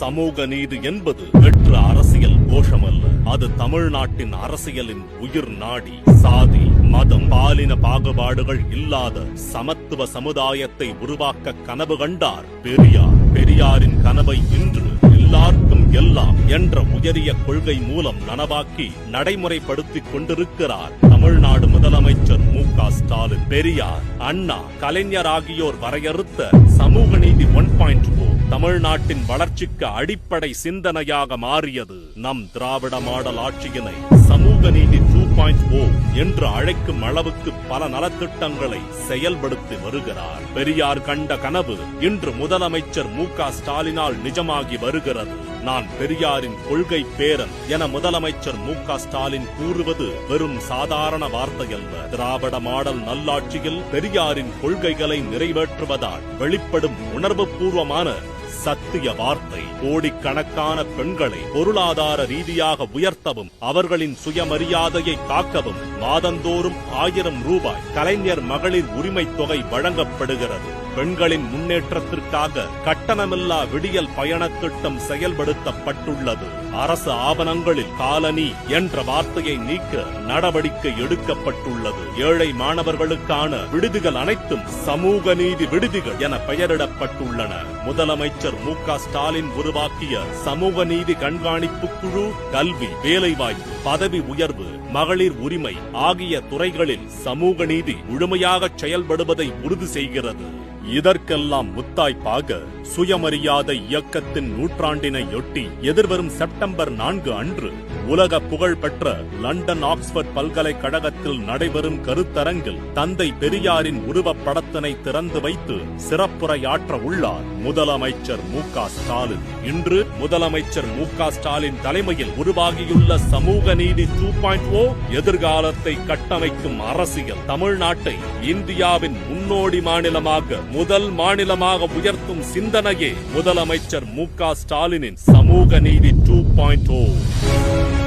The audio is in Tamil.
சமூக நீதி என்பது வெற்று அரசியல் கோஷமல்ல, அது தமிழ்நாட்டின் அரசியலின் உயிர் நாடி. சாதி, மதம், பாலின பாகுபாடுகள் இல்லாத சமத்துவ சமுதாயத்தை உருவாக்க கனவு கண்டார் பெரியார். பெரியாரின் கனவை இன்று எல்லாருக்கும் எல்லாம் என்ற உயரிய கொள்கை மூலம் நனவாக்கி நடைமுறைப்படுத்திக் கொண்டிருக்கிறார் தமிழ்நாடு முதலமைச்சர் மு.க. ஸ்டாலின். பெரியார், அண்ணா, கலைஞர் ஆகியோர் வரையறுத்த சமூக நீதி 1.0 தமிழ்நாட்டின் வளர்ச்சிக்கு அடிப்படை சிந்தனையாக மாறியது. நம் திராவிட மாடல் ஆட்சியினை சமூக நீதி 2.0 என்று அழைக்கும் அளவுக்கு பல நலத்திட்டங்களை செயல்படுத்தி வருகிறார். பெரியார் கண்ட கனவு இன்று முதலமைச்சர் மு.க. ஸ்டாலினால் நிஜமாகி வருகிறது. நான் பெரியாரின் கொள்கை பேரன் என முதலமைச்சர் மு.க. ஸ்டாலின் கூறுவது வெறும் சாதாரண வார்த்தையல்ல. திராவிட மாடல் நல்லாட்சியில் பெரியாரின் கொள்கைகளை நிறைவேற்றுவதால் வெளிப்படும் உணர்வுபூர்வமான சத்திய வார்த்தை. கோடிக்கணக்கான பெண்களை பொருளாதார ரீதியாக உயர்த்தவும் அவர்களின் சுயமரியாதையை காக்கவும் மாதந்தோறும் 1000 ரூபாய் கலைஞர் மகளிர் உரிமை தொகை வழங்கப்படுகிறது. பெண்களின் முன்னேற்றத்திற்காக கட்டணமில்லா விடியல் பயண திட்டம் செயல்படுத்தப்பட்டுள்ளது. அரசு ஆவணங்களில் காலனி என்ற வார்த்தையை நீக்க நடவடிக்கை எடுக்கப்பட்டுள்ளது. ஏழை மாணவர்களுக்கான விடுதிகள் அனைத்தும் சமூக நீதி விடுதிகள் என பெயரிடப்பட்டுள்ளன. முதலமைச்சர் மு.க. ஸ்டாலின் உருவாக்கிய சமூக நீதி கண்காணிப்பு குழு கல்வி, வேலைவாய்ப்பு, பதவி உயர்வு, மகளிர் உரிமை ஆகிய துறைகளில் சமூக நீதி முழுமையாக செயல்படுவதை உறுதி செய்கிறது. இதற்கெல்லாம் முத்தாய்ப்பாக சுயமரியாதை இயக்கத்தின் நூற்றாண்டினையொட்டி எதிர்வரும் செப்டம்பர் 4 அன்று உலக புகழ்பெற்ற லண்டன் ஆக்ஸ்போர்ட் பல்கலைக்கழகத்தில் நடைபெறும் கருத்தரங்கில் தந்தை பெரியாரின் உருவப்படத்தினை திறந்து வைத்து சிறப்புரையாற்ற உள்ளார் முதலமைச்சர் மு.க. ஸ்டாலின். இன்று முதலமைச்சர் மு.க. ஸ்டாலின் தலைமையில் உருவாகியுள்ள சமூக நீதி 2.0 எதிர்காலத்தை கட்டமைக்கும் அரசியல் தமிழ்நாட்டை இந்தியாவின் முன்னோடி மாநிலமாக, முதல் மாநிலமாக உயர்த்தும் சிந்தனையே முதலமைச்சர் மு.க. ஸ்டாலினின் சமூக நீதி 2.0.